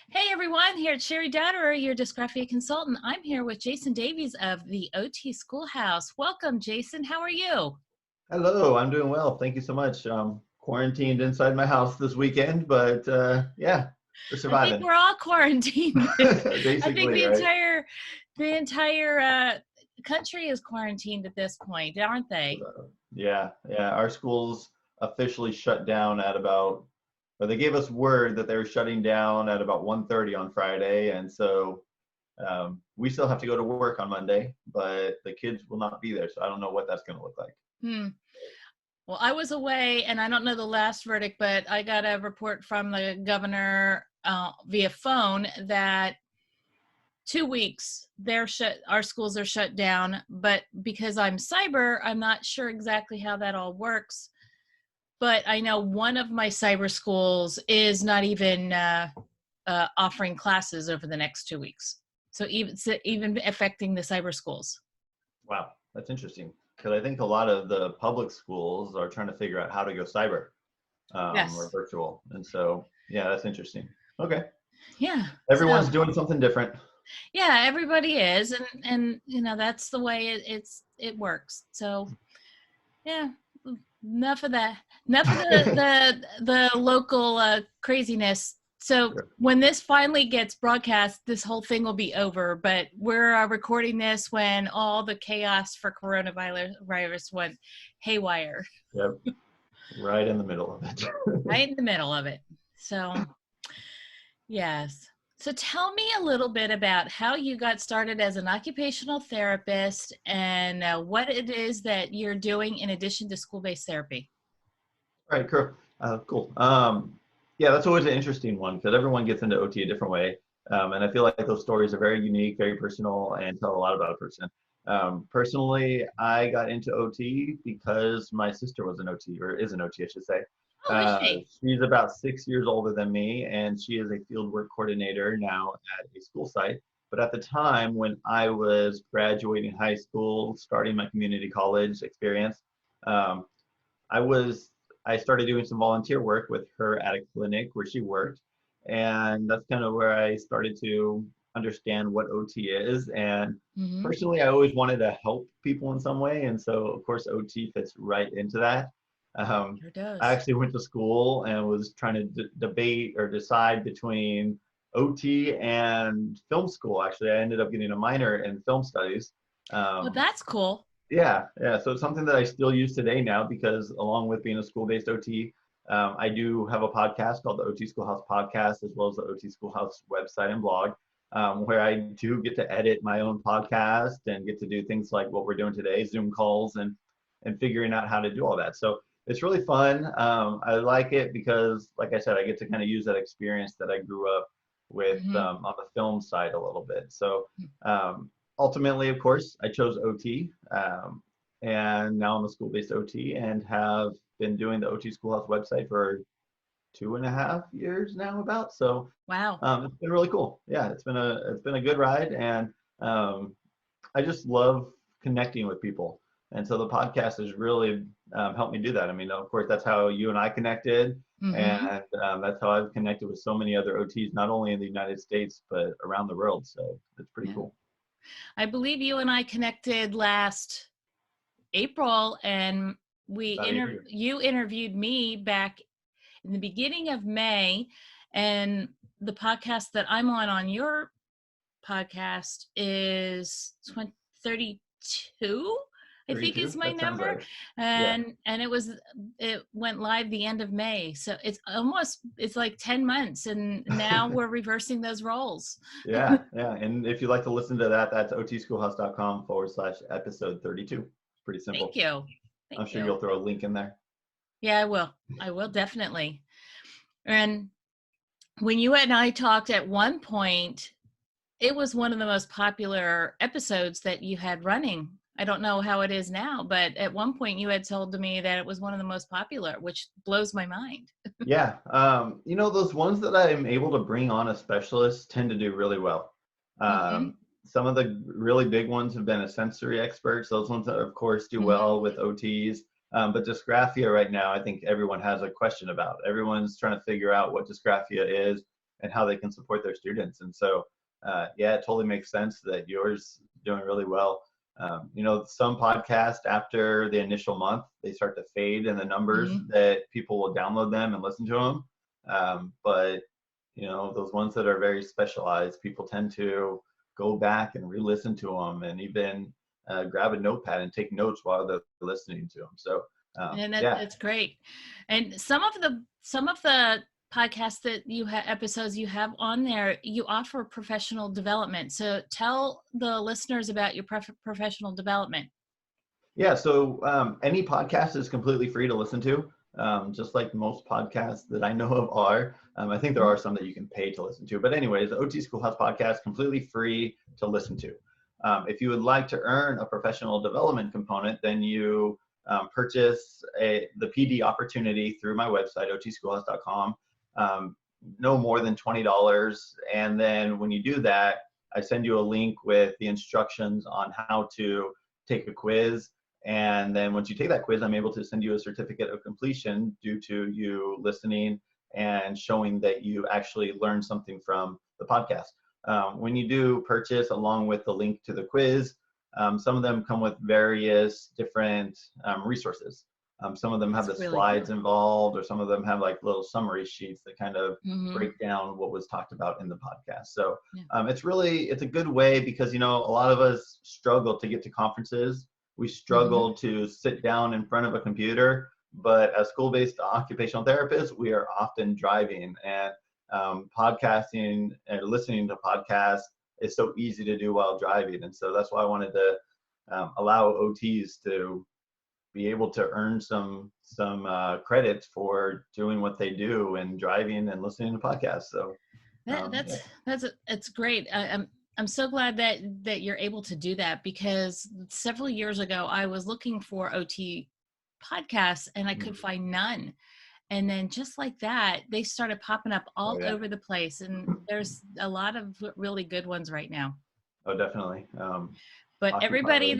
Hey everyone, here at Cheri, your Dysgraphia consultant. I'm here with Jayson Davies of the OT Schoolhouse. Welcome, Jayson. How are you? Hello, I'm doing well. Thank you so much. Quarantined inside my house this weekend, but yeah, we're I think surviving. we're all quarantined. I think Basically, right? the entire country is quarantined at this point, aren't they? Yeah. Our schools officially shut down at about, or they gave us word that they were shutting down at about 1:30 on Friday, and so we still have to go to work on Monday, but the kids will not be there, so I don't know what that's going to look like. Hmm. Well, I was away, and I don't know the last verdict, but I got a report from the governor via phone that 2 weeks our schools are shut down. But because I'm cyber, I'm not sure exactly how that all works. But I know one of my cyber schools is not even offering classes over the next 2 weeks. So even affecting the cyber schools. Wow, that's interesting because I think a lot of the public schools are trying to figure out how to go cyber or Yes. virtual. And so, yeah, that's interesting. Okay. Yeah. Everyone's So, doing something different. yeah, everybody is. And that's the way it works. So, yeah. Enough of that. Enough of the local craziness. So Sure. when this finally gets broadcast, this whole thing will be over. But we're recording this when all the chaos for coronavirus went haywire, Yep. Right in the middle of it. right in the middle of it. So, yes. So tell me a little bit about how you got started as an occupational therapist and what it is that you're doing in addition to school-based therapy. All right, cool. Cool. Yeah, that's always an interesting one because everyone gets into OT a different way. And I feel like those stories are very unique, very personal, and tell a lot about a person. Personally, I got into OT because my sister was an OT, or is an OT, I should say. Oh, is she? She's about 6 years older than me, and she is a fieldwork coordinator now at a school site. But at the time when I was graduating high school, starting my community college experience, um, I was I started doing some volunteer work with her at a clinic where she worked, and that's kind of where I started to understand what OT is. And Mm-hmm. personally, I always wanted to help people in some way, and so of course OT fits right into that. Sure I does. actually went to school and was trying to debate or decide between OT and film school. Actually, I ended up getting a minor in film studies. Well, Um, that's cool. yeah. So it's something that I still use today now because along with being a school-based OT, I do have a podcast called the OT Schoolhouse Podcast, as well as the OT Schoolhouse website and blog, where I do get to edit my own podcast and get to do things like what we're doing today, Zoom calls and figuring out how to do all that. So it's really fun. I like it because, like I said, I get to kind of use that experience that I grew up with Mm-hmm. on the film side a little bit. So ultimately, of course, I chose OT, and now I'm a school-based OT and have been doing the OT Schoolhouse website for 2.5 years now, about. So Wow. it's been really cool. Yeah, it's been a good ride, and um, I just love connecting with people. And so the podcast has really helped me do that. I mean, of course, that's how you and I connected, Mm-hmm. and that's how I've connected with so many other OTs, not only in the United States but around the world. So it's pretty Yeah. cool. I believe you and I connected last April, and About a year. you interviewed me back in the beginning of May, and the podcast that I'm on your podcast is 32, I think is 32? my That sounds number. right. Yeah. And it went live the end of May. So it's like 10 months, and now we're reversing those roles. Yeah. And if you'd like to listen to that, that's otschoolhouse.com/episode 32. It's pretty Thank simple. you. I'm Thank sure you. you'll throw a link in there. Yeah, I will. I will definitely. And when you and I talked at one point, it was one of the most popular episodes that you had running. I don't know how it is now, but at one point you had told to me that it was one of the most popular, which blows my mind. Yeah. Those ones that I'm able to bring on a specialist tend to do really well. Mm-hmm. Some of the really big ones have been a sensory experts. Those ones, that, of course, do Mm-hmm. well with OTs. But dysgraphia right now, I think everyone has a question about. Everyone's trying to figure out what dysgraphia is and how they can support their students. And so, yeah, it totally makes sense that yours is doing really well. Some podcasts after the initial month, they start to fade in the numbers that people will download them and listen to them. But those ones that are very specialized, people tend to go back and re-listen to them, and even grab a notepad and take notes while they're listening to them. So, and yeah. that's great. And some of the podcasts that you have, episodes you have on there, you offer professional development. So tell the listeners about your professional development. Yeah, so any podcast is completely free to listen to, just like most podcasts that I know of are. I think there are some that you can pay to listen to. But anyways, the OT Schoolhouse Podcast, completely free to listen to. If you would like to earn a professional development component, then you purchase the PD opportunity through my website, otschoolhouse.com. No more than $20. And then when you do that, I send you a link with the instructions on how to take a quiz. And then once you take that quiz, I'm able to send you a certificate of completion due to you listening and showing that you actually learned something from the podcast. When you do purchase along with the link to the quiz, some of them come with various different resources. Some of them have the slides involved, or some of them have like little summary sheets that kind of break down what was talked about in the podcast. So it's a good way, because, a lot of us struggle to get to conferences. We struggle to sit down in front of a computer, but as school-based occupational therapists, we are often driving, and podcasting and listening to podcasts is so easy to do while driving. And so that's why I wanted to allow OTs to be able to earn some credits for doing what they do and driving and listening to podcasts. So that's great. I'm so glad that you're able to do that, because several years ago I was looking for OT podcasts and I could find none. And then just like that, they started popping up all over the place. And there's a lot of really good ones right now. Oh, definitely. But everybody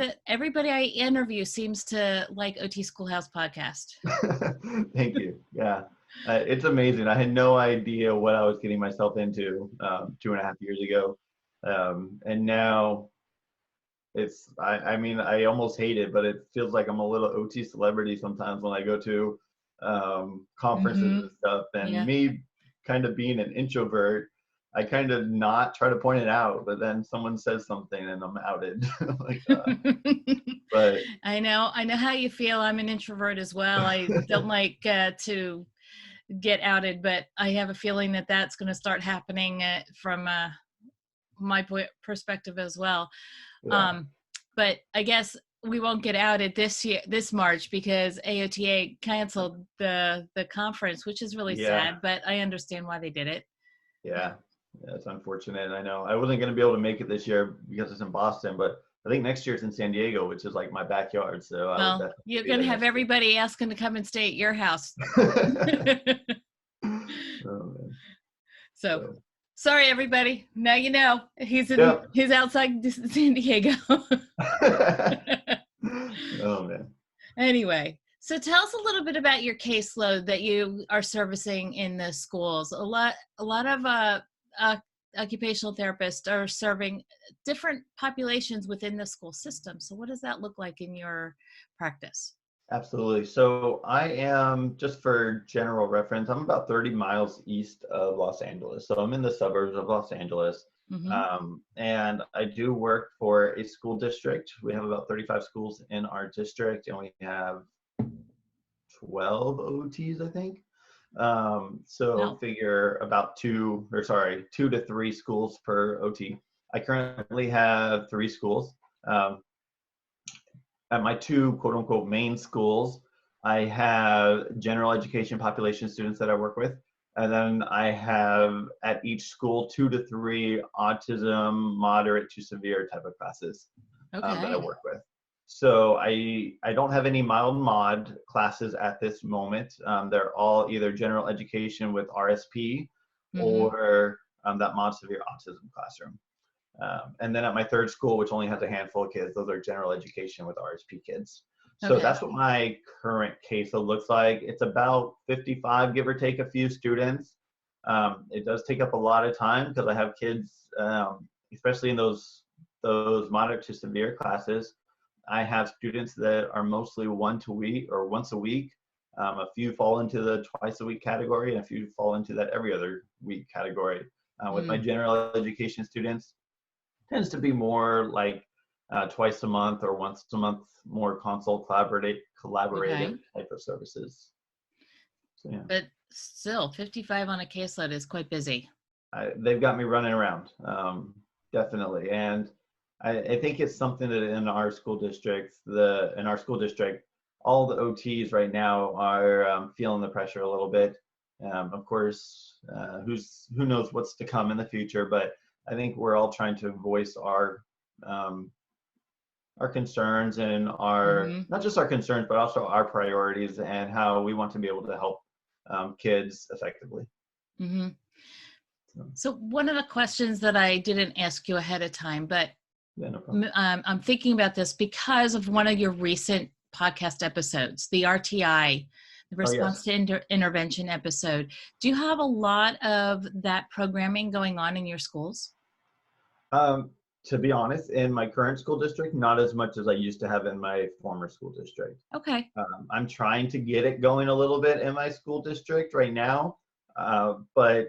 I interview seems to like OT Schoolhouse Podcast. Thank you. Yeah. It's amazing. I had no idea what I was getting myself into 2.5 years ago. And now I almost hate it, but it feels like I'm a little OT celebrity sometimes when I go to conferences and stuff. And me kind of being an introvert, I kind of not try to point it out, but then someone says something and I'm outed. But I know how you feel. I'm an introvert as well. I don't like to get outed, but I have a feeling that that's going to start happening from my perspective as well. But I guess we won't get outed this March, because AOTA canceled the conference, which is really sad, but I understand why they did it. Yeah, it's unfortunate. I know I wasn't going to be able to make it this year because it's in Boston, but I think next year it's in San Diego, which is like my backyard. So you're going to have everybody asking to come and stay at your house. Oh, man. So sorry, everybody. Now you know he's outside San Diego. Oh, man. Anyway, so tell us a little bit about your caseload that you are servicing in the schools. A lot of occupational therapists are serving different populations within the school system. So what does that look like in your practice? Absolutely. So I am, just for general reference, I'm about 30 miles east of Los Angeles. So I'm in the suburbs of Los Angeles. And I do work for a school district. We have about 35 schools in our district, and we have 12 OTs, I think. Figure about 2 to 3 schools per OT. I currently have 3 schools. At my 2 quote unquote main schools, I have general education population students that I work with. And then I have at each school 2 to 3 autism, moderate to severe type of classes that I work with. So I don't have any mild mod classes at this moment. They're all either general education with RSP or that mod severe autism classroom. And then at my 3rd school, which only has a handful of kids, those are general education with RSP kids. So that's what my current caseload looks like. It's about 55, give or take a few students. It does take up a lot of time because I have kids, especially in those moderate to severe classes. I have students that are mostly once a week. A few fall into the twice a week category, and a few fall into that every other week category. With my general education students, tends to be more like twice a month or once a month, more consult collaborative type of services. So, yeah. But still, 55 on a caseload is quite busy. They've got me running around, definitely. And I think it's something that in our school district, all the OTs right now are feeling the pressure a little bit. Of course, who knows what's to come in the future, but I think we're all trying to voice our concerns and not just our concerns, but also our priorities and how we want to be able to help kids effectively. Mm-hmm. So one of the questions that I didn't ask you ahead of time, but yeah, no problem. I'm thinking about this because of one of your recent podcast episodes, the RtI, the response to intervention episode. Do you have a lot of that programming going on in your schools? To be honest, in my current school district, not as much as I used to have in my former school district. Okay. I'm trying to get it going a little bit in my school district right now, but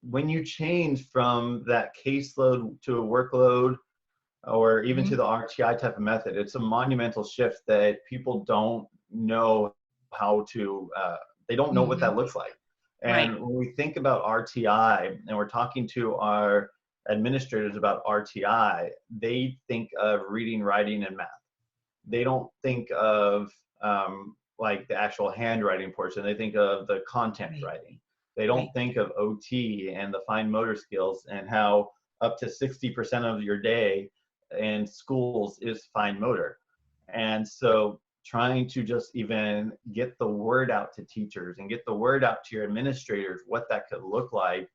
when you change from that caseload to a workload, or even to the RtI type of method, it's a monumental shift that people don't know how to, they don't know what that looks like. And when we think about RtI and we're talking to our administrators about RtI, they think of reading, writing, and math. They don't think of like the actual handwriting portion. They think of the content writing. They don't think of OT and the fine motor skills and how up to 60% of your day in schools is fine motor. And so trying to just even get the word out to teachers and get the word out to your administrators what that could look like,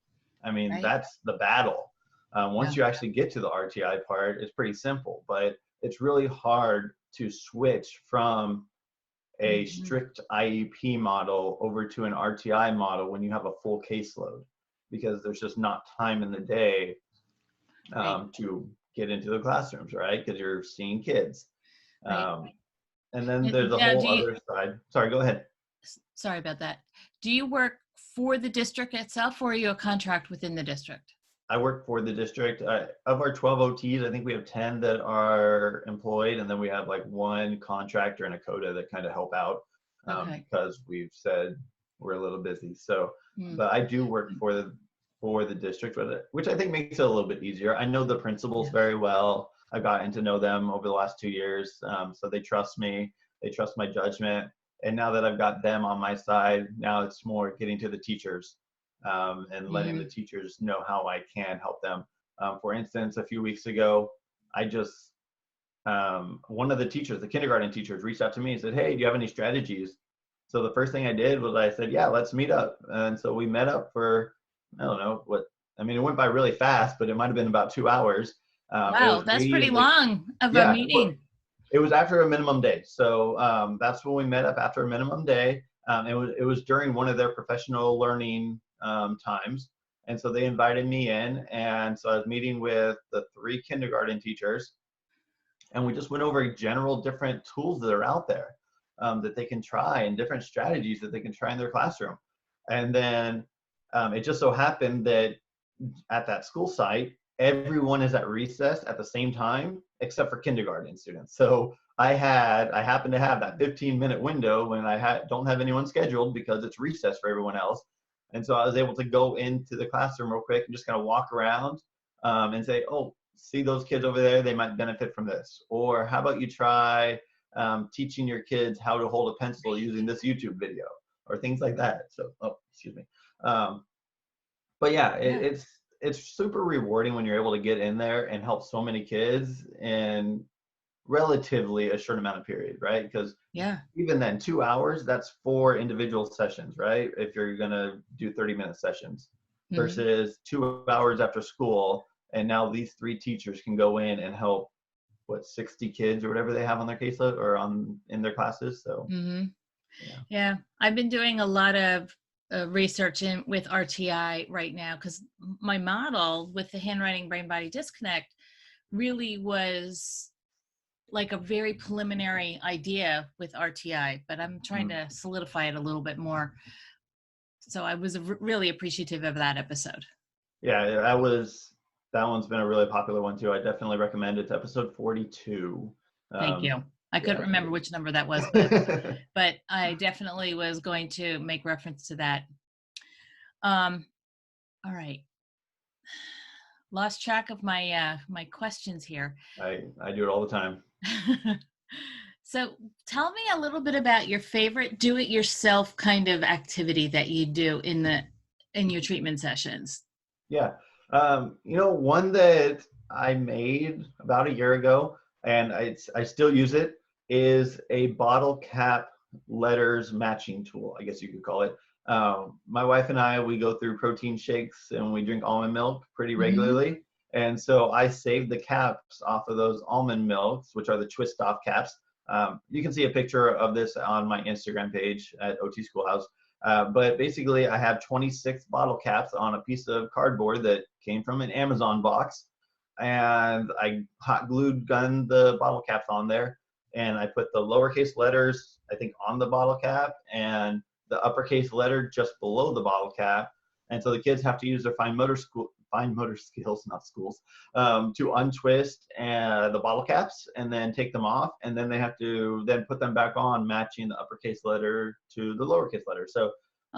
I mean, that's the battle. Once you actually get to the RtI part, it's pretty simple, but it's really hard to switch from a strict IEP model over to an RtI model when you have a full caseload, because there's just not time in the day to get into the classrooms, right? Because you're seeing kids. And then there's a whole other side. Sorry, go ahead. Sorry about that. Do you work for the district itself, or are you a contract within the district? I work for the district. Of our 12 OTs, I think we have 10 that are employed, and then we have like one contractor and a CODA that kind of help out because we've said we're a little busy. So, but I do work for the district with it, which I think makes it a little bit easier. I know the principals very well. I've gotten to know them over the last 2 years, so they trust me. They trust my judgment. And now that I've got them on my side, now it's more getting to the teachers. And letting the teachers know how I can help them. For instance, a few weeks ago, one of the teachers, the kindergarten teachers, reached out to me and said, "Hey, do you have any strategies?" So the first thing I did was I said, "Yeah, let's meet up." And so we met up for, I don't know what, I mean, it went by really fast, but it might've been about 2 hours. Wow, that's pretty long of a meeting. It was after a minimum day. So that's when we met up, after a minimum day. It was during one of their professional learning times. And so they invited me in. And so I was meeting with the 3 kindergarten teachers. And we just went over general different tools that are out there that they can try, and different strategies that they can try in their classroom. And then it just so happened that at that school site, everyone is at recess at the same time, except for kindergarten students. So I happened to have that 15-minute window when I don't have anyone scheduled because it's recess for everyone else. And so I was able to go into the classroom real quick and just kind of walk around and say, "Oh, see those kids over there? They might benefit from this." Or how about you try teaching your kids how to hold a pencil using this YouTube video, or things like that. So, excuse me. But yeah, it's super rewarding when you're able to get in there and help so many kids in relatively a short amount of period, right? Because even then, 2 hours, that's 4 individual sessions, right? If you're gonna do 30-minute sessions versus 2 hours after school, and now these 3 teachers can go in and help 60 kids or whatever they have on their caseload or in their classes. So I've been doing a lot of research in with RtI right now, because my model with the handwriting brain body disconnect really was like a very preliminary idea with RtI, but I'm trying to solidify it a little bit more. So I was really appreciative of that episode. Yeah, that one's been a really popular one too. I definitely recommend it. It's episode 42. Thank you. I couldn't remember which number that was, but I definitely was going to make reference to that. All right. Lost track of my my questions here. I do it all the time. So tell me a little bit about your favorite do-it-yourself kind of activity that you do in your treatment sessions. Yeah. One that I made about a year ago, and I still use it, is a bottle cap letters matching tool, I guess you could call it. My wife and I, we go through protein shakes and we drink almond milk pretty regularly. And so I saved the caps off of those almond milks, which are the twist off caps. You can see a picture of this on my Instagram page at OT Schoolhouse. But basically I have 26 bottle caps on a piece of cardboard that came from an Amazon box. And I hot glued gunned the bottle caps on there. And I put the lowercase letters, I think, on the bottle cap and the uppercase letter just below the bottle cap. And so the kids have to use their fine motor skills, not schools, to untwist the bottle caps and then take them off. And then they have to then put them back on, matching the uppercase letter to the lowercase letter. So,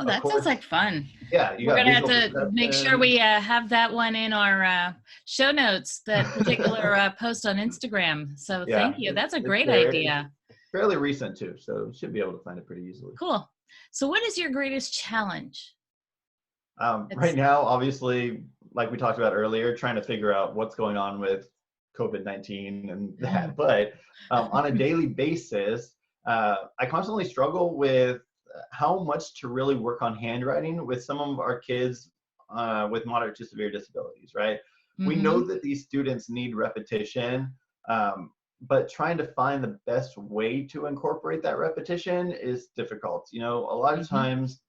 that sounds like fun. Yeah. We're going to have to make sure we have that one in our show notes, that particular post on Instagram. So thank you. That's a great idea. Fairly recent too, so you should be able to find it pretty easily. Cool. So what is your greatest challenge? Right now, obviously, like we talked about earlier, trying to figure out what's going on with COVID-19 and that. But on a daily basis, I constantly struggle with how much to really work on handwriting with some of our kids with moderate to severe disabilities, right? We know that these students need repetition, but trying to find the best way to incorporate that repetition is difficult. A lot of times,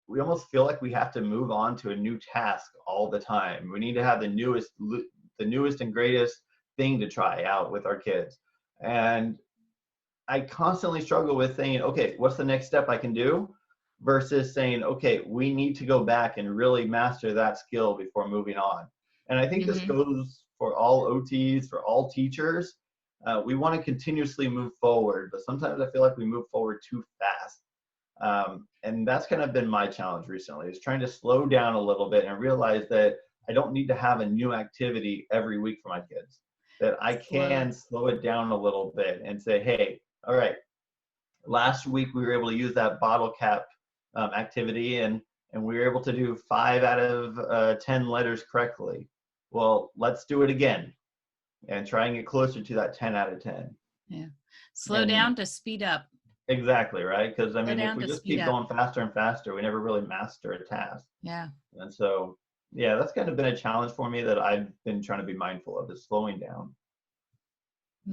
we almost feel like we have to move on to a new task all the time. We need to have the newest and greatest thing to try out with our kids. And I constantly struggle with saying, okay, what's the next step I can do? Versus saying, okay, we need to go back and really master that skill before moving on. And I think this goes for all OTs, for all teachers. We want to continuously move forward, but sometimes I feel like we move forward too fast. And that's kind of been my challenge recently, is trying to slow down a little bit and realize that I don't need to have a new activity every week for my kids, that I can slow it down a little bit and say, hey, all right, last week we were able to use that bottle cap activity and we were able to do 5 out of 10 letters correctly. Well, let's do it again and try and get closer to that 10 out of 10. Yeah. Slow down to speed up. Exactly, right? Because I mean, if we just keep going faster and faster, we never really master a task. Yeah. And so, yeah, that's kind of been a challenge for me that I've been trying to be mindful of, is slowing down.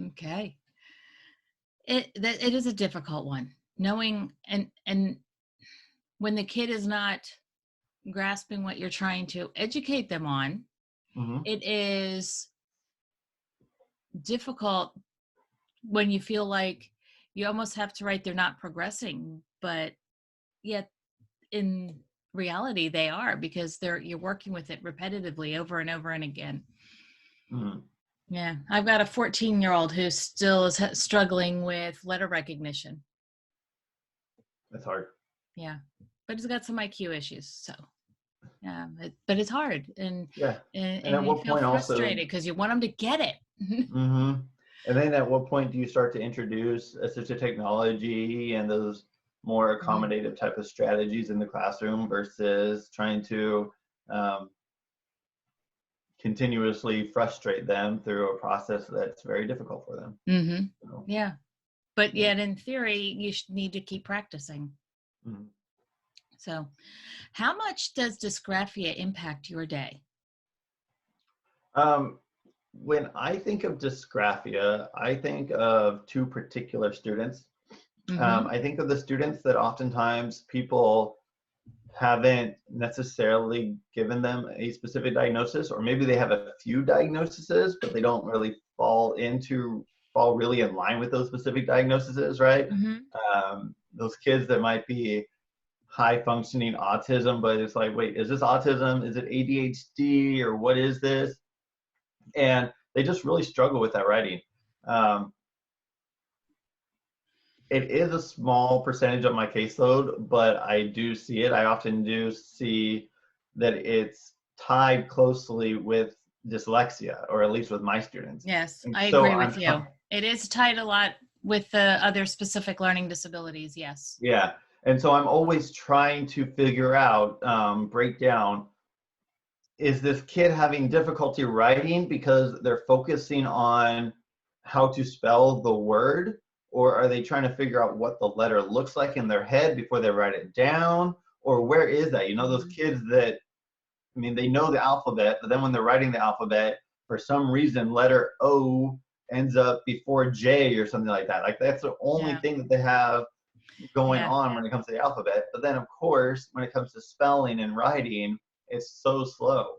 Okay. It is a difficult one. Knowing and when the kid is not grasping what you're trying to educate them on, it is difficult when you feel like you almost have to write they're not progressing, but yet in reality they are, because you're working with it repetitively over and over and again. Yeah, I've got a 14-year-old who still is struggling with letter recognition. That's hard. Yeah, but he's got some IQ issues, so yeah, but it's hard, and and at what you feel point frustrated because you want them to get it. And then at what point do you start to introduce assistive technology and those more accommodative type of strategies in the classroom versus trying to continuously frustrate them through a process that's very difficult for them? So, yeah, but yet in theory you need to keep practicing. So how much does dysgraphia impact your day? When I think of dysgraphia, I think of 2 particular students. I think of the students that oftentimes people haven't necessarily given them a specific diagnosis, or maybe they have a few diagnoses, but they don't really fall really in line with those specific diagnoses, right? Mm-hmm. Those kids that might be high functioning autism, but it's like, wait, is this autism? Is it ADHD, or what is this? And they just really struggle with that writing. It is a small percentage of my caseload, but I do see it. I often do see that it's tied closely with dyslexia, or at least with my students. Yes, And I so agree with you. It is tied a lot with the other specific learning disabilities. Yes. Yeah. And so I'm always trying to figure out, break down, is this kid having difficulty writing because they're focusing on how to spell the word, or are they trying to figure out what the letter looks like in their head before they write it down? Or where is that? You know, those kids that, I mean, they know the alphabet, but then when they're writing the alphabet, for some reason, letter O ends up before J or something like that. Like, that's the only thing that they have going on when it comes to the alphabet. But then, of course, when it comes to spelling and writing, it's so slow.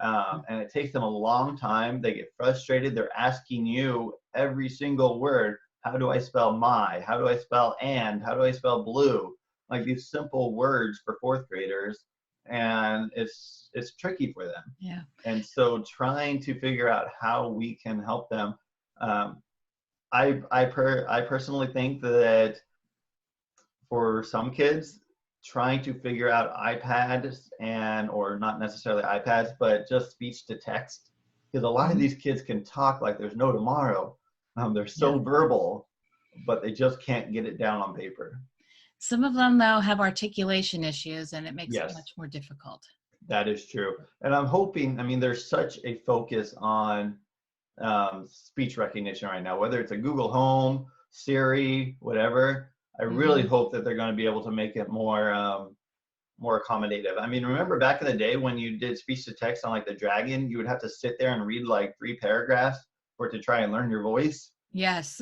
And it takes them a long time. They get frustrated. They're asking you every single word. How do I spell my? How do I spell and? How do I spell blue? Like, these simple words for fourth graders. And it's tricky for them. Yeah. And so trying to figure out how we can help them. I personally think that for some kids, trying to figure out iPads or not necessarily iPads, but just speech to text, because a lot of these kids can talk like there's no tomorrow. They're so verbal, but they just can't get it down on paper. Some of them, though, have articulation issues, and it makes it much more difficult. That is true. And I'm hoping, I mean, there's such a focus on speech recognition right now, whether it's a Google Home, Siri, whatever. I really hope that they're going to be able to make it more accommodative. I mean, remember back in the day when you did speech to text on like the Dragon, you would have to sit there and read like 3 paragraphs for it to try and learn your voice. Yes.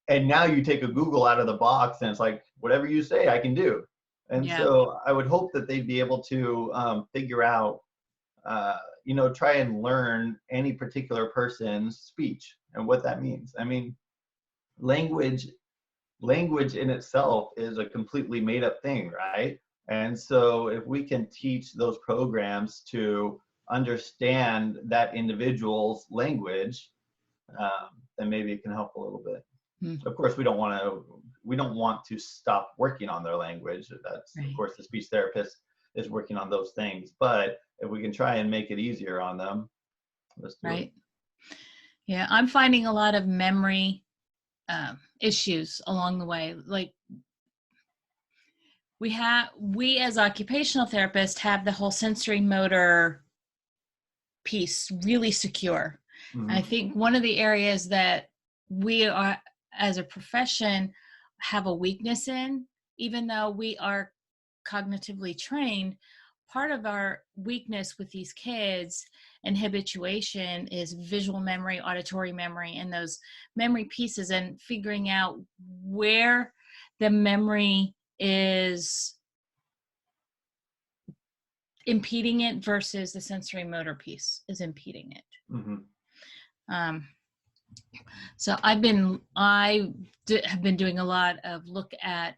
And now you take a Google out of the box and it's like, whatever you say, I can do. And so I would hope that they'd be able to figure out, try and learn any particular person's speech and what that means. I mean, language in itself is a completely made up thing, right? And so if we can teach those programs to understand that individual's language, then maybe it can help a little bit. Of course, we don't want to stop working on their language. That's of course the speech therapist is working on those things. But if we can try and make it easier on them, let's do it. Yeah, I'm finding a lot of memory issues along the way. Like we as occupational therapists have the whole sensory motor piece really secure. I think one of the areas that we are as a profession have a weakness in, even though we are cognitively trained, part of our weakness with these kids and habituation is visual memory, auditory memory, and those memory pieces, and figuring out where the memory is impeding it versus the sensory motor piece is impeding it. So I have been doing a lot of look at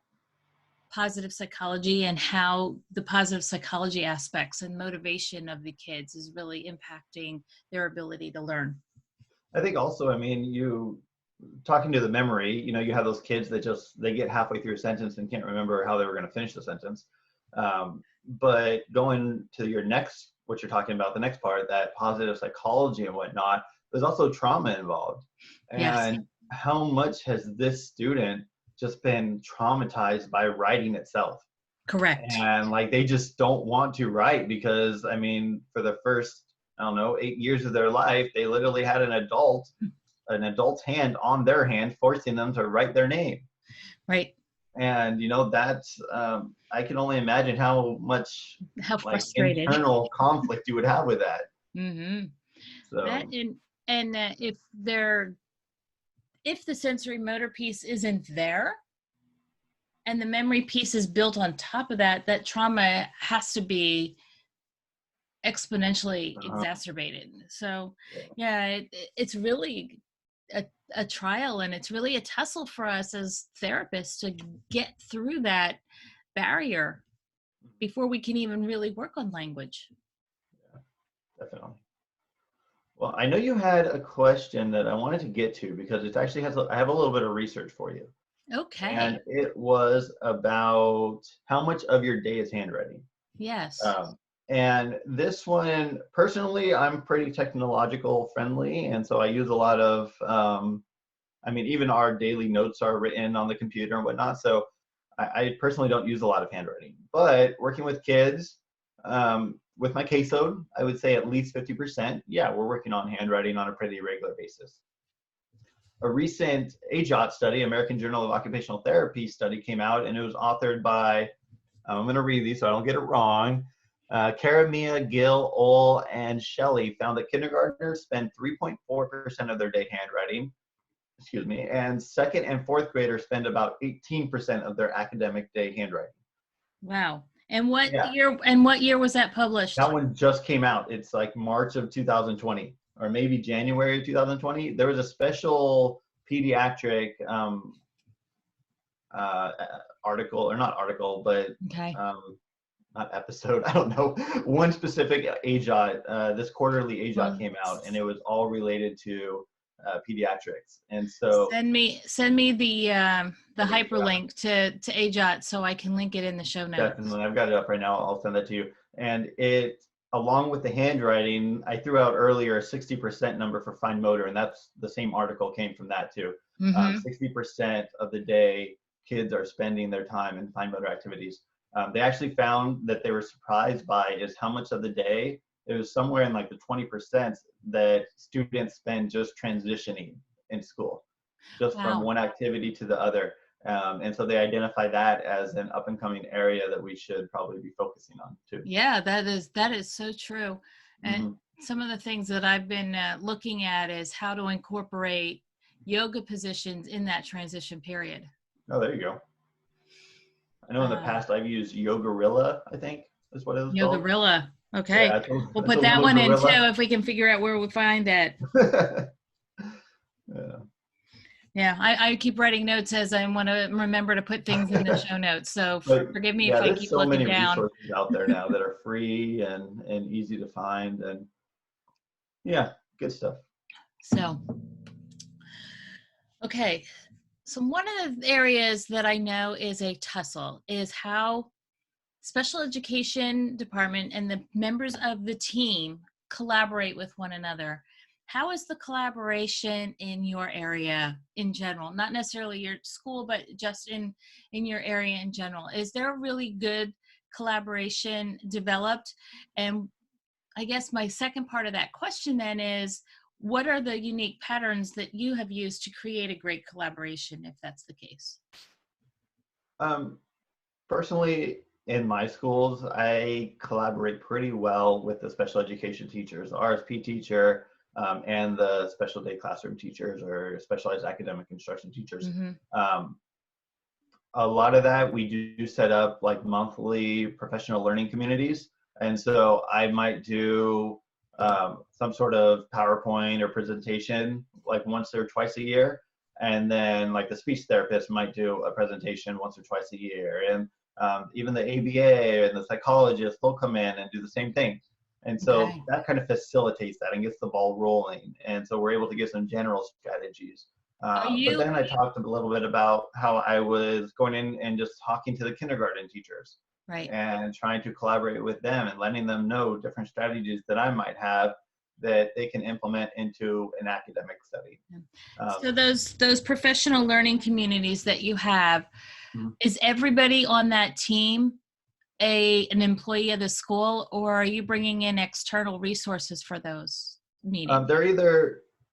positive psychology and how the positive psychology aspects and motivation of the kids is really impacting their ability to learn. I think also, I mean, you talking to the memory, you have those kids that they get halfway through a sentence and can't remember how they were going to finish the sentence. But going to what you're talking about, the next part, that positive psychology and whatnot, there's also trauma involved. And how much has this student just been traumatized by writing itself? Correct. And like, they just don't want to write because, I mean, for the first, 8 years of their life, they literally had an adult's hand on their hand, forcing them to write their name. Right. And, that's, I can only imagine how frustrated internal conflict you would have with that. So that and if the sensory motor piece isn't there, And the memory piece is built on top of that. That trauma has to be exponentially exacerbated. So yeah, it's really a trial, and it's really a tussle for us as therapists to get through that barrier before we can even really work on language. Yeah, definitely. Well, I know you had a question that I wanted to get to because it actually I have a little bit of research for you. Okay. And it was about how much of your day is handwriting. Yes. And this one, personally, I'm pretty technological friendly. And so I use a lot of, even our daily notes are written on the computer and whatnot. So I personally don't use a lot of handwriting. But working with kids, with my caseload, I would say at least 50%. Yeah, we're working on handwriting on a pretty regular basis. A recent AJOT study, American Journal of Occupational Therapy study, came out, and it was authored by, I'm going to read these so I don't get it wrong, Karamia, Gill, Ole, and Shelley found that kindergartners spend 3.4% of their day handwriting, and second and fourth graders spend about 18% of their academic day handwriting. Wow. And what year was that published? That one just came out. It's like March of 2020. Or maybe January of 2020, there was a special pediatric article, or not article, but not episode, I don't know, one specific AJOT, this quarterly AJOT came out, and it was all related to pediatrics. And so send me the hyperlink to AJOT so I can link it in the show notes. Definitely, I've got it up right now. I'll send that to you. And it, along with the handwriting, I threw out earlier a 60% number for fine motor, and that's the same article came from that too. 60% of the day kids are spending their time in fine motor activities. They actually found that they were surprised by is how much of the day, it was somewhere in like the 20% that students spend just transitioning in school, just from one activity to the other. And so they identify that as an up and coming area that we should probably be focusing on too. Yeah, that is so true. And some of the things that I've been looking at is how to incorporate yoga positions in that transition period. Oh, there you go. I know in the past I've used Yogorilla, I think is what it was called. Yogorilla. Okay. Yeah, we'll put that one in too if we can figure out where we find that. Yeah, I keep writing notes as I want to remember to put things in the show notes. So forgive me if I keep looking down. There's so many resources out there now that are free and easy to find, and yeah, good stuff. So, okay. So one of the areas that I know is a tussle is how special education department and the members of the team collaborate with one another. How is the collaboration in your area in general? Not necessarily your school, but just in your area in general. Is there a really good collaboration developed? And I guess my second part of that question then is, what are the unique patterns that you have used to create a great collaboration, if that's the case? Personally, in my schools, I collaborate pretty well with the special education teachers, the RSP teacher, and the special day classroom teachers or specialized academic instruction teachers. A lot of that we do set up like monthly professional learning communities. And so I might do some sort of PowerPoint or presentation like once or twice a year. And then like the speech therapist might do a presentation once or twice a year. And even the ABA and the psychologists, they'll come in and do the same thing. And so that kind of facilitates that and gets the ball rolling. And so we're able to get some general strategies. But then I talked a little bit about how I was going in and just talking to the kindergarten teachers. Right. And trying to collaborate with them and letting them know different strategies that I might have that they can implement into an academic setting. So those professional learning communities that you have, is everybody on that team an employee of the school, or are you bringing in external resources for those meetings?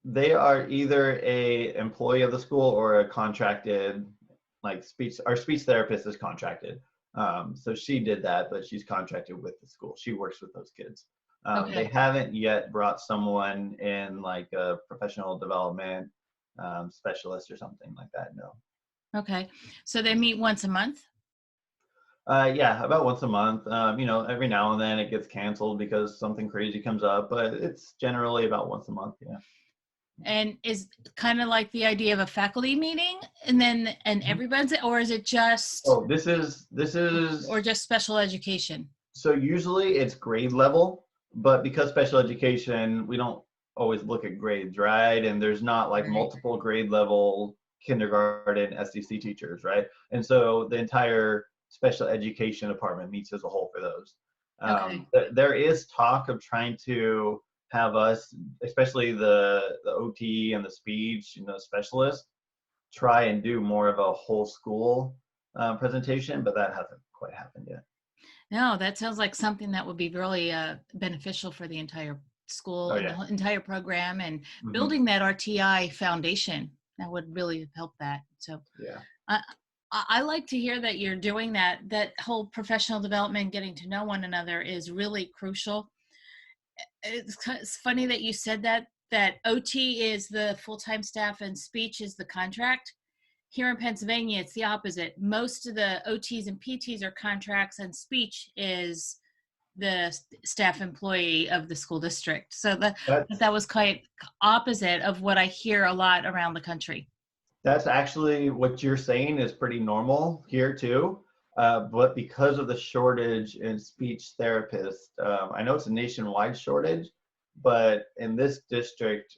They are either a employee of the school or a contracted, like our speech therapist is contracted. So she did that, but she's contracted with the school. She works with those kids. They haven't yet brought someone in like a professional development specialist or something like that, no. Okay. So they meet once a month? Yeah, about once a month. Every now and then it gets canceled because something crazy comes up, but it's generally about once a month. Yeah. And is kind of like the idea of a faculty meeting and Mhm. everybody's, or is it just, Oh, this is or just special education? so usually it's grade level, but because special education, we don't always look at grades, right? And there's not like Right. multiple grade level kindergarten SDC teachers, right? And so the entire special education department meets as a whole for those. Okay. There is talk of trying to have us, especially the OT and the speech, specialists, try and do more of a whole school presentation, but that hasn't quite happened yet. No, that sounds like something that would be really beneficial for the entire school Oh and the yeah. entire program, and Hmm. building that RTI foundation. That would really help that. So Yeah. I, I like to hear that you're doing that. That whole professional development, getting to know one another is really crucial. It's funny that you said that OT is the full-time staff and speech is the contract. Here in Pennsylvania, it's the opposite. Most of the OTs and PTs are contracts, and speech is the staff employee of the school district. So that That's was quite opposite of what I hear a lot around the country. that's actually what you're saying is pretty normal here too. But because of the shortage in speech therapists, I know it's a nationwide shortage, but in this district,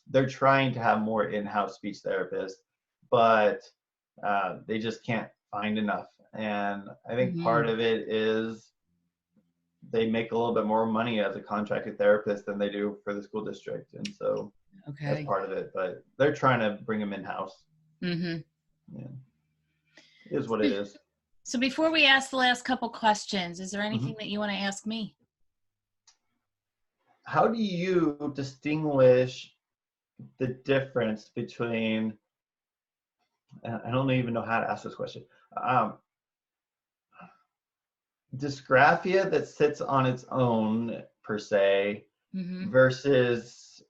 they're trying to have more in-house speech therapists, but they just can't find enough. And I think part Hmm. of it is they make a little bit more money as a contracted therapist than they do for the school district. And so that's Okay. part of it, but they're trying to bring them in-house. Hmm. Yeah, it is what it is. So before we ask the last couple questions, is there anything Mhm. that you want to ask me? How do you distinguish the difference between, I don't even know how to ask this question, um, dysgraphia that sits on its own, per se, Hmm. versus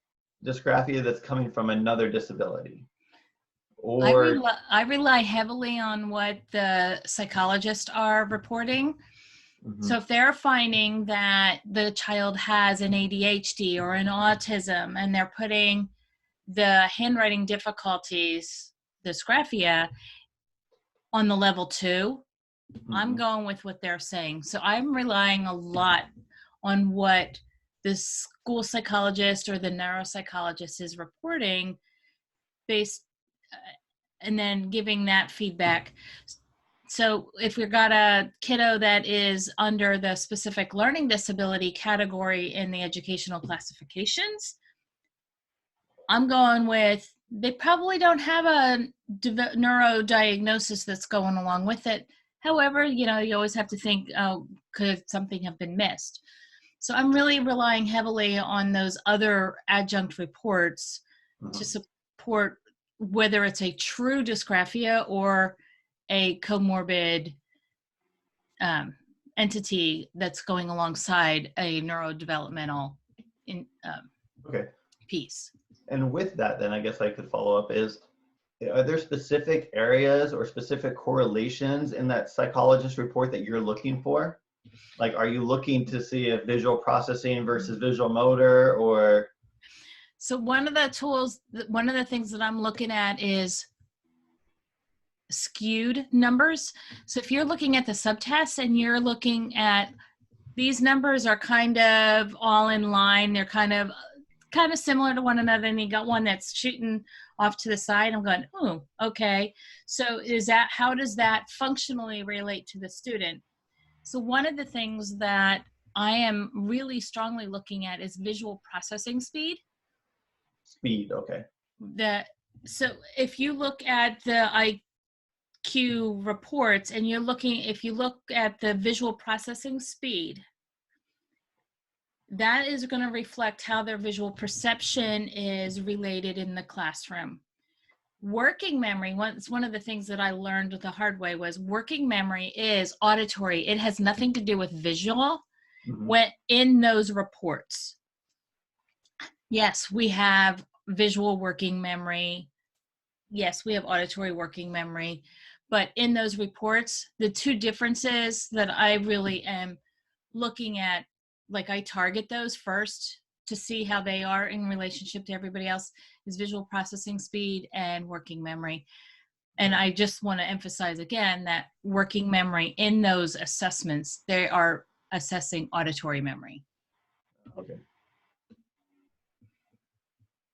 dysgraphia that's coming from another disability? I Or, rely, I rely heavily on what the psychologists are reporting. So mhm, if they're finding that the child has an ADHD or an autism, and they're putting the handwriting difficulties, dysgraphia, on the level 2, I'm mhm, going with what they're saying. So I'm relying a lot on what the school psychologist or the neuropsychologist is reporting, based and then giving that feedback. So if we've got a kiddo that is under the specific learning disability category in the educational classifications, I'm going with they probably don't have a neurodiagnosis that's going along with it. However, you always have to think, oh, could something have been missed? So I'm really relying heavily on those other adjunct reports to mhm. support whether it's a true dysgraphia or a comorbid um, entity that's going alongside a neurodevelopmental in, Okay. piece. And with that, then I guess I could follow up is, are there specific areas or specific correlations in that psychologist report that you're looking for? Like, are you looking to see if visual processing versus visual motor, or? So one of the tools, one of the things that I'm looking at is skewed numbers. So if you're looking at the subtests and you're looking at these numbers are kind of all in line, they're kind of similar to one another, and you got one that's shooting off to the side. I'm going, oh, okay. So how does that functionally relate to the student? So one of the things that I am really strongly looking at is visual processing speed. Speed? Okay. That so if you look at the IQ reports and if you look at the visual processing speed, that is going to reflect how their visual perception is related in the classroom. Working memory, one of the things that I learned the hard way was working memory is auditory. It has nothing to do with visual Hmm. when in those reports. Yes, we have visual working memory yes, we have auditory working memory, but in those reports, the two differences that I really am looking at, like I target those first to see how they are in relationship to everybody else, is visual processing speed and working memory. And I just want to emphasize again that working memory in those assessments, they are assessing auditory memory. Okay.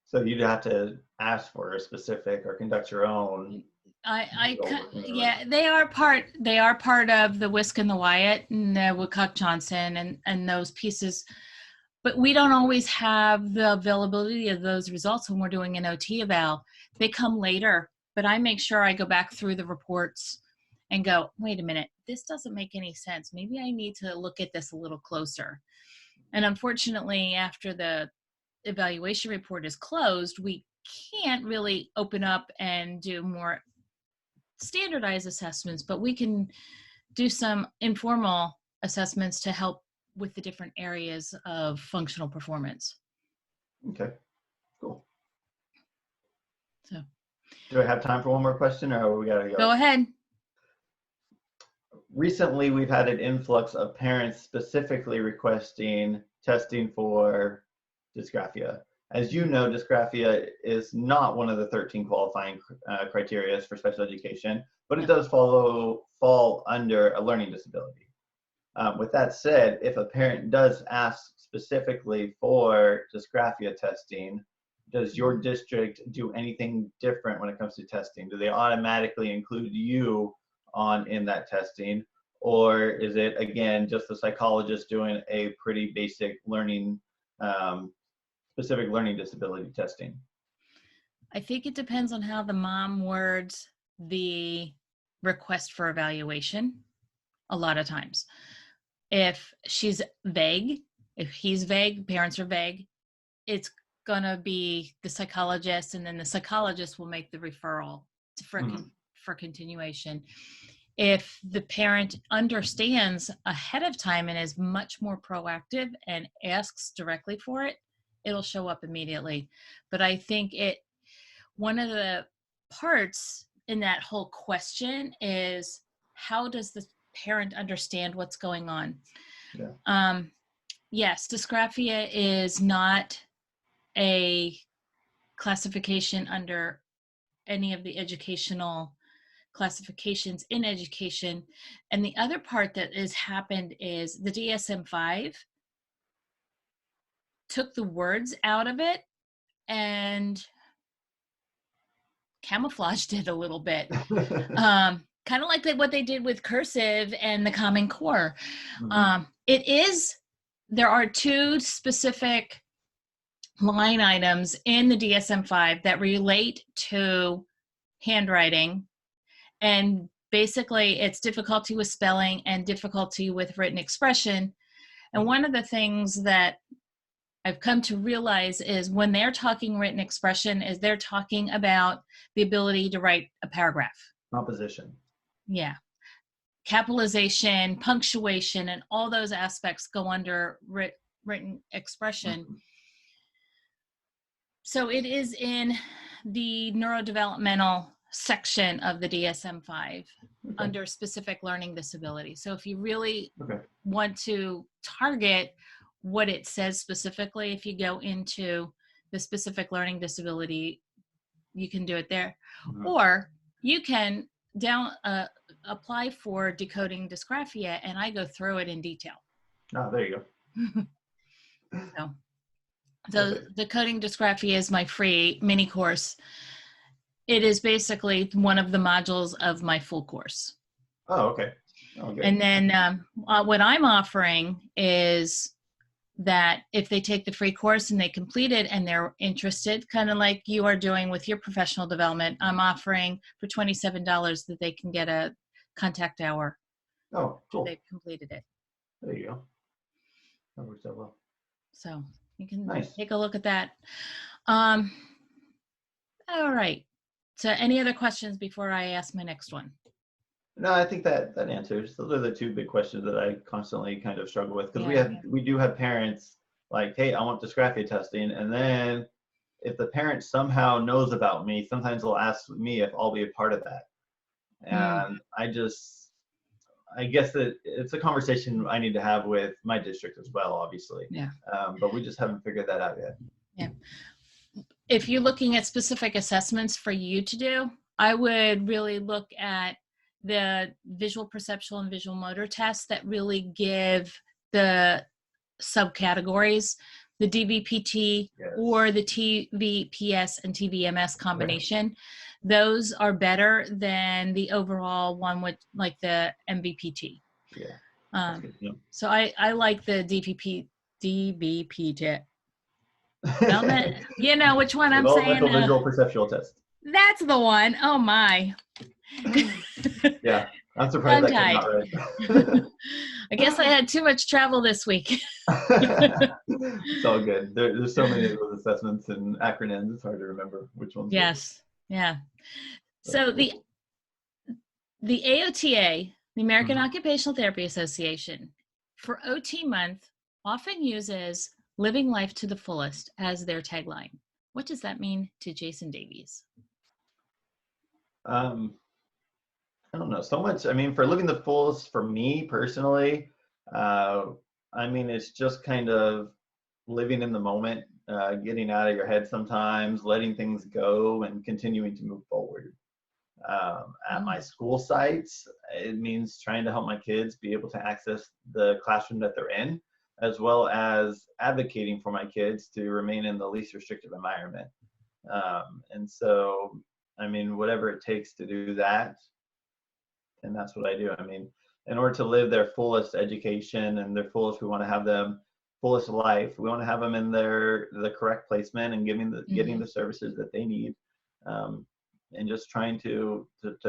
So you'd have to ask for a specific or conduct your own. Yeah, they are part of the Whisk and the Wyatt and the Woodcock Johnson and those pieces, but we don't always have the availability of those results when we're doing an OT eval. They come later, but I make sure I go back through the reports and go, wait a minute, this doesn't make any sense. Maybe I need to look at this a little closer. And unfortunately, after the evaluation report is closed, we can't really open up and do more standardized assessments, but we can do some informal assessments to help with the different areas of functional performance. Okay, cool. So, do I have time for one more question, or we gotta go? Go ahead. Recently, we've had an influx of parents specifically requesting testing for dysgraphia. As you know, dysgraphia is not one of the 13 qualifying criteria for special education, but it does fall under a learning disability. With that said, if a parent does ask specifically for dysgraphia testing, does your district do anything different when it comes to testing? Do they automatically include you in that testing, or is it again just the psychologist doing a pretty basic learning specific learning disability testing? I think it depends on how the mom words the request for evaluation a lot of times. If she's vague, if he's vague, parents are vague, it's gonna be the psychologist, and then the psychologist will make the referral for continuation. If the parent understands ahead of time and is much more proactive and asks directly for it, it'll show up immediately. But I think one of the parts in that whole question is, how does the parent understand what's going on? Yeah. Yes, dysgraphia is not a classification under any of the educational classifications in education. And the other part that has happened is the DSM-5 took the words out of it and camouflaged it a little bit. Kind of like what they did with cursive and the Common Core. There are two specific line items in the DSM-5 that relate to handwriting, and basically it's difficulty with spelling and difficulty with written expression. And one of the things that I've come to realize is when they're talking written expression is they're talking about the ability to write a paragraph. Composition. Yeah. Capitalization, punctuation, and all those aspects go under written expression. So it is in the neurodevelopmental section of the DSM-5 under specific learning disability. So if you really want to target what it says specifically, if you go into the specific learning disability, you can do it there. Or you can apply for Decoding Dysgraphia, and I go through it in detail. Oh, there you go. So Decoding Dysgraphia is my free mini course. It is basically one of the modules of my full course. Oh, okay. Okay. And then what I'm offering is that if they take the free course and they complete it and they're interested, kind of like you are doing with your professional development, I'm offering for $27 that they can get a contact hour. Oh, cool. They've completed it. There you go. That works out well. So you can take a look at that. All right. So any other questions before I ask my next one? No, I think that answers. Those are the two big questions that I constantly kind of struggle with, because we do have parents like, hey, I want dysgraphia testing, and then if the parent somehow knows about me, sometimes they'll ask me if I'll be a part of that. And I guess that it's a conversation I need to have with my district as well, obviously. Yeah. But we just haven't figured that out yet. Yeah. If you're looking at specific assessments for you to do, I would really look at the visual perceptual and visual motor tests that really give the subcategories, the DVPT or the TVPS and TVMS combination. Right. Those are better than the overall one with like the MVPT. Yeah. So I like the DVPT. Well, then, you know which one I'm saying. Visual perceptual test. That's the one. Oh my. Yeah, I'm surprised that came out right. I guess I had too much travel this week. It's all good. There's so many of those assessments and acronyms. It's hard to remember which ones. Yes. Yeah. So the AOTA, the American Occupational Therapy Association, for OT month often uses living life to the fullest as their tagline. What does that mean to Jayson Davies? I don't know so much. I mean, for living the fullest, for me personally, I mean, it's just kind of living in the moment, getting out of your head sometimes, letting things go and continuing to move forward. At my school sites, it means trying to help my kids be able to access the classroom that they're in, as well as advocating for my kids to remain in the least restrictive environment. And so, I mean, whatever it takes to do that, and that's what I do. I mean, in order to live their fullest education and their fullest, we want to have them fullest life. We want to have them in the correct placement and getting the services that they need, and just trying to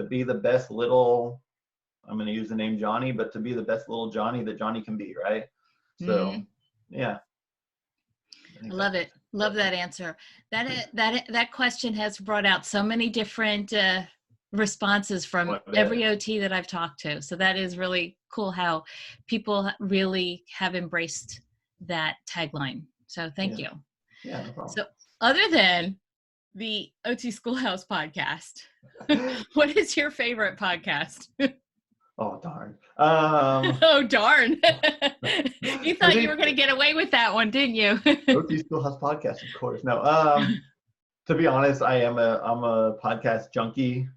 be the best little, I'm going to use the name Johnny, but to be the best little Johnny that Johnny can be, right? So, yeah. I love it. Love that answer. That question has brought out so many different responses from every OT that I've talked to. So that is really cool how people really have embraced that tagline. So thank you. Yeah, no problem. So other than the OT Schoolhouse podcast, what is your favorite podcast? Oh, darn. Oh, darn. You thought you were going to get away with that one, didn't you? OT Schoolhouse Podcast, of course. No, to be honest, I'm a podcast junkie.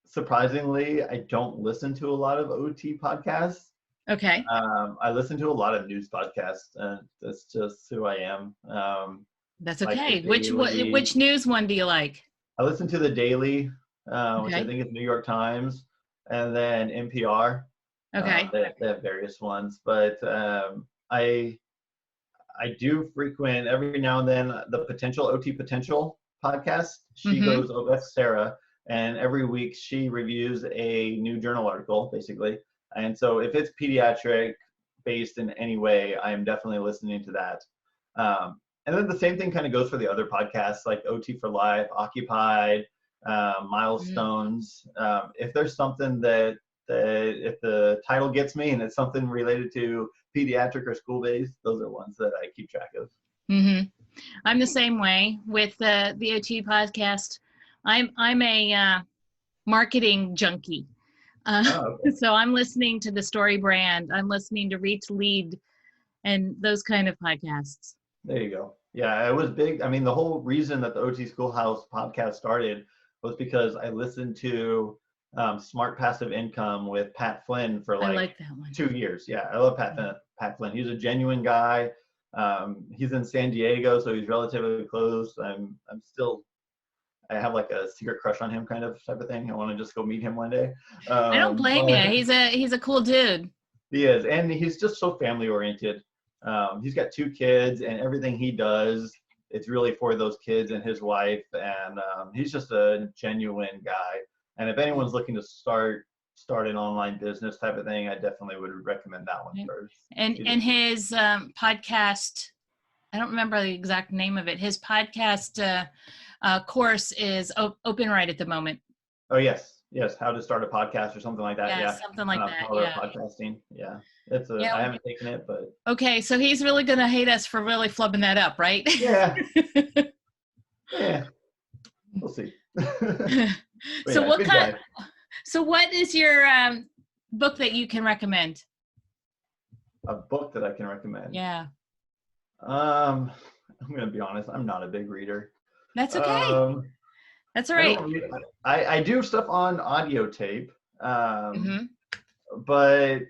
Surprisingly, I don't listen to a lot of OT podcasts. Okay. I listen to a lot of news podcasts, and that's just who I am. That's okay. Like which news one do you like? I listen to The Daily, which I think is New York Times, and then NPR. Okay. They have various ones, but I do frequent every now and then the OT Potential podcast. She goes, that's Sarah, and every week she reviews a new journal article, basically. And so if it's pediatric based in any way, I am definitely listening to that. And then the same thing kind of goes for the other podcasts like OT for Life, Occupied, Milestones. If there's something that if the title gets me and it's something related to pediatric or school-based, those are ones that I keep track of. I'm the same way with the OT podcast. I'm a marketing junkie. So I'm listening to the Story Brand. I'm listening to Reach Lead and those kind of podcasts. There you go. Yeah, it was big. I mean, the whole reason that the OT Schoolhouse podcast started was because I listened to Smart Passive Income with Pat Flynn for like that one. 2 years. Yeah, I love Pat Flynn. He's a genuine guy. He's in San Diego, so he's relatively close. I have like a secret crush on him kind of type of thing. I want to just go meet him one day. I don't blame you. He's a cool dude. He is. And he's just so family oriented. He's got 2 kids, and everything he does, it's really for those kids and his wife. And he's just a genuine guy. And if anyone's looking to start an online business type of thing, I definitely would recommend that one first. And his podcast, I don't remember the exact name of it. His podcast course is open right at the moment. Oh, yes. How to start a podcast or something like that. Yeah. Something like that. Power of podcasting. Yeah. I haven't taken it, but. Okay. So he's really going to hate us for really flubbing that up, right? Yeah. Yeah, we'll see. So yeah, good guy. So what is your book that you can recommend? A book that I can recommend. Yeah. I'm gonna be honest. I'm not a big reader. That's okay. That's all right. I do stuff on audio tape, Mm-hmm. but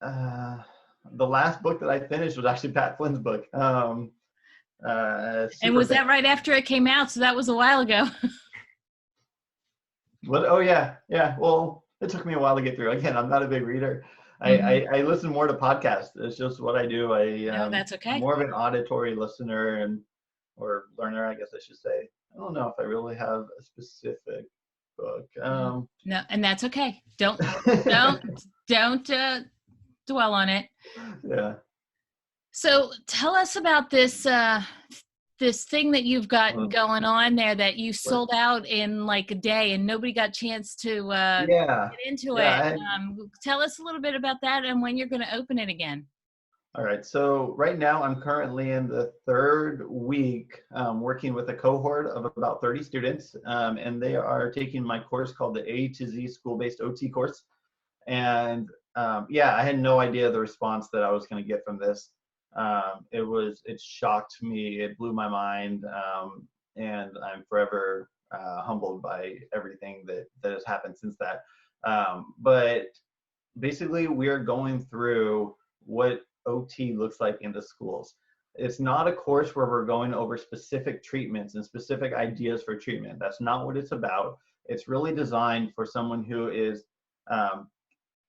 the last book that I finished was actually Pat Flynn's book. And was that right after it came out? So that was a while ago. What? Oh yeah. Well, it took me a while to get through. Again, I'm not a big reader. Mm-hmm. I listen more to podcasts. It's just what I do. No, that's okay. More of an auditory listener or learner, I guess I should say. I don't know if I really have a specific book. No, and that's okay. Don't dwell on it. Yeah. So tell us about this this thing that you've got going on there that you sold out in like a day and nobody got a chance to get into it. Tell us a little bit about that and when you're going to open it again. All right. So right now I'm currently in the third week working with a cohort of about 30 students, and they are taking my course called the A to Z School-Based OT course. And I had no idea the response that I was going to get from this. It shocked me. It blew my mind. And I'm forever humbled by everything that has happened since that. But basically we are going through what OT looks like in the schools. It's not a course where we're going over specific treatments and specific ideas for treatment. That's not what it's about. It's really designed for someone who is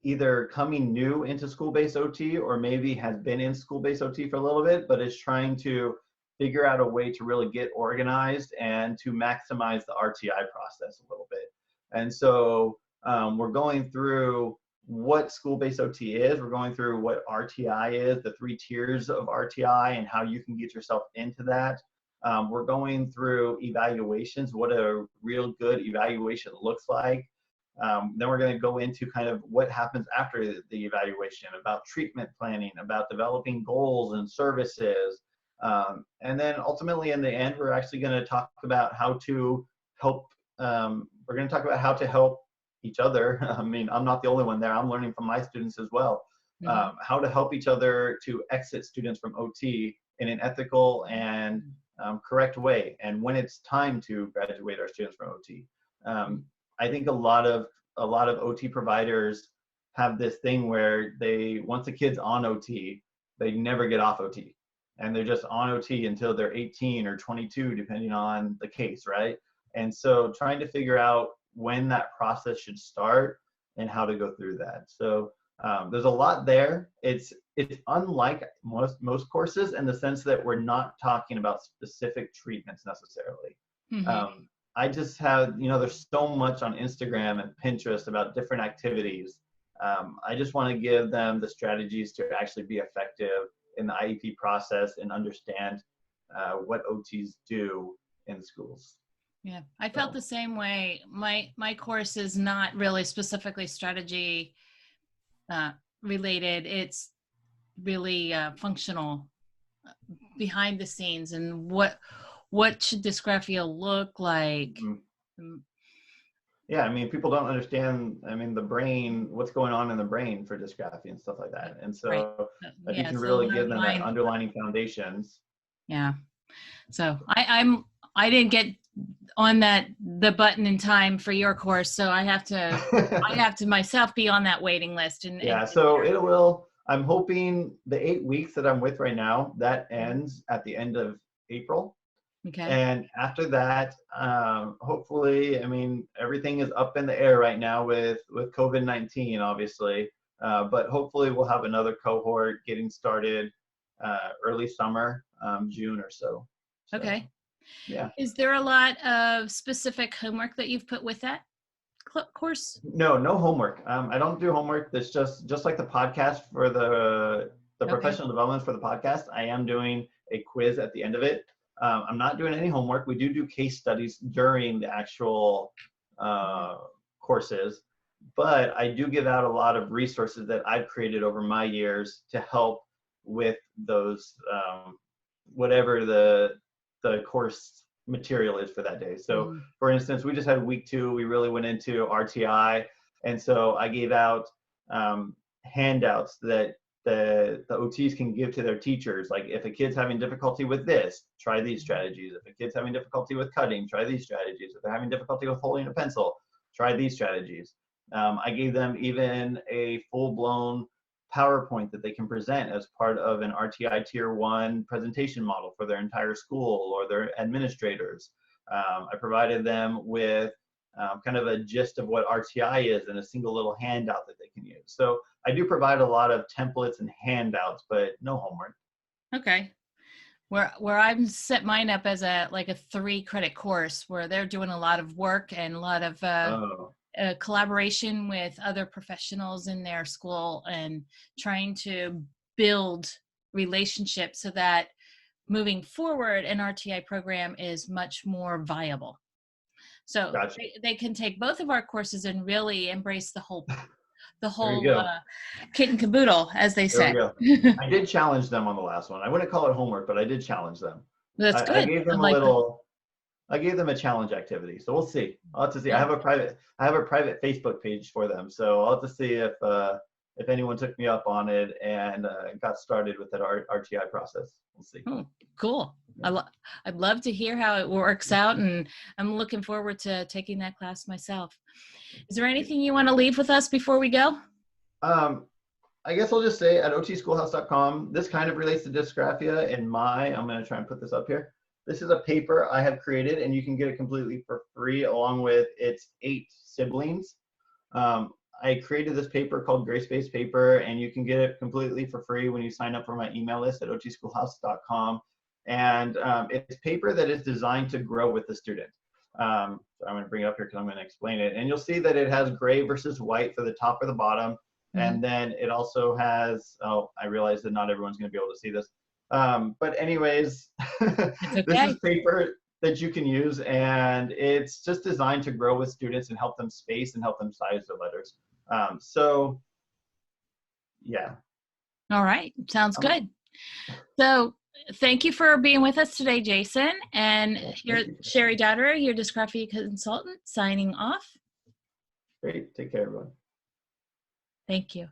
either coming new into school-based OT or maybe has been in school-based OT for a little bit, but is trying to figure out a way to really get organized and to maximize the RtI process a little bit. And so we're going through what school-based OT is. We're going through what RtI is, the 3 tiers of RtI and how you can get yourself into that. We're going through evaluations, what a real good evaluation looks like. Then we're going to go into kind of what happens after the evaluation, about treatment planning, about developing goals and services. And then ultimately in the end, we're actually going to talk about how to help. We're going to talk about how to help each other. I mean, I'm not the only one there. I'm learning from my students as well. How to help each other to exit students from OT in an ethical and correct way. And when it's time to graduate our students from OT. I think a lot of OT providers have this thing where once a kid's on OT, they never get off OT. And they're just on OT until they're 18 or 22, depending on the case, right? And so trying to figure out when that process should start and how to go through that. So there's a lot there. It's unlike most courses in the sense that we're not talking about specific treatments necessarily. Mm-hmm. I just have, there's so much on Instagram and Pinterest about different activities. I just want to give them the strategies to actually be effective in the IEP process and understand what OTs do in the schools. Yeah, I felt the same way. My course is not really specifically strategy related. It's really functional, behind the scenes, and what should dysgraphia look like? Mm-hmm. Yeah, I mean, people don't understand, the brain, what's going on in the brain for dysgraphia and stuff like that. And so if you can really give them that underlining foundations. Yeah. So I didn't get on the button in time for your course, so I have to myself be on that waiting list. So it will. I'm hoping the 8 weeks that I'm with right now, that ends at the end of April. Okay. And after that, hopefully, everything is up in the air right now with COVID-19, obviously. But hopefully we'll have another cohort getting started early summer, June or so. Okay. Yeah. Is there a lot of specific homework that you've put with that course? No homework. I don't do homework. That's just like the podcast for the professional development for the podcast. I am doing a quiz at the end of it. I'm not doing any homework. We do case studies during the actual courses, but I do give out a lot of resources that I've created over my years to help with those, whatever the course material is for that day. So Mm. for instance, we just had week 2, we really went into RtI. And so I gave out handouts that the OTs can give to their teachers. Like if a kid's having difficulty with this, try these strategies. If a kid's having difficulty with cutting, try these strategies. If they're having difficulty with holding a pencil, try these strategies. I gave them even a full-blown PowerPoint that they can present as part of an RtI Tier 1 presentation model for their entire school or their administrators. I provided them with kind of a gist of what RtI is and a single little handout that they can use. So I do provide a lot of templates and handouts, but no homework. Okay. Where I've set mine up as a 3-credit course where they're doing a lot of work and a lot of collaboration with other professionals in their school and trying to build relationships so that moving forward an RtI program is much more viable. So Gotcha. they can take both of our courses and really embrace the whole kit and caboodle, as they say. There we go. I did challenge them on the last one. I wouldn't call it homework, but I did challenge them. That's good. I gave them I gave them a challenge activity. So we'll see. I'll have to see. Yeah. I have a private Facebook page for them. So I'll have to see if anyone took me up on it and got started with that RtI process. We'll see. Oh, cool. I'd love to hear how it works out, and I'm looking forward to taking that class myself. Is there anything you want to leave with us before we go? I guess I'll just say at otschoolhouse.com, this kind of relates to dysgraphia I'm going to try and put this up here. This is a paper I have created, and you can get it completely for free along with its 8 siblings. I created this paper called Grace-Based Paper, and you can get it completely for free when you sign up for my email list at otschoolhouse.com. And it's paper that is designed to grow with the student. So I'm going to bring it up here because I'm going to explain it. And you'll see that it has gray versus white for the top or the bottom. Mm-hmm. And then it also has, I realize that not everyone's going to be able to see this. But anyways, okay. This is paper that you can use, and it's just designed to grow with students and help them space and help them size their letters. So yeah. All right. Sounds good. So thank you for being with us today, Jayson. And here's Cheri Dotterer, your Dysgraphia consultant, signing off. Great. Take care, everyone. Thank you.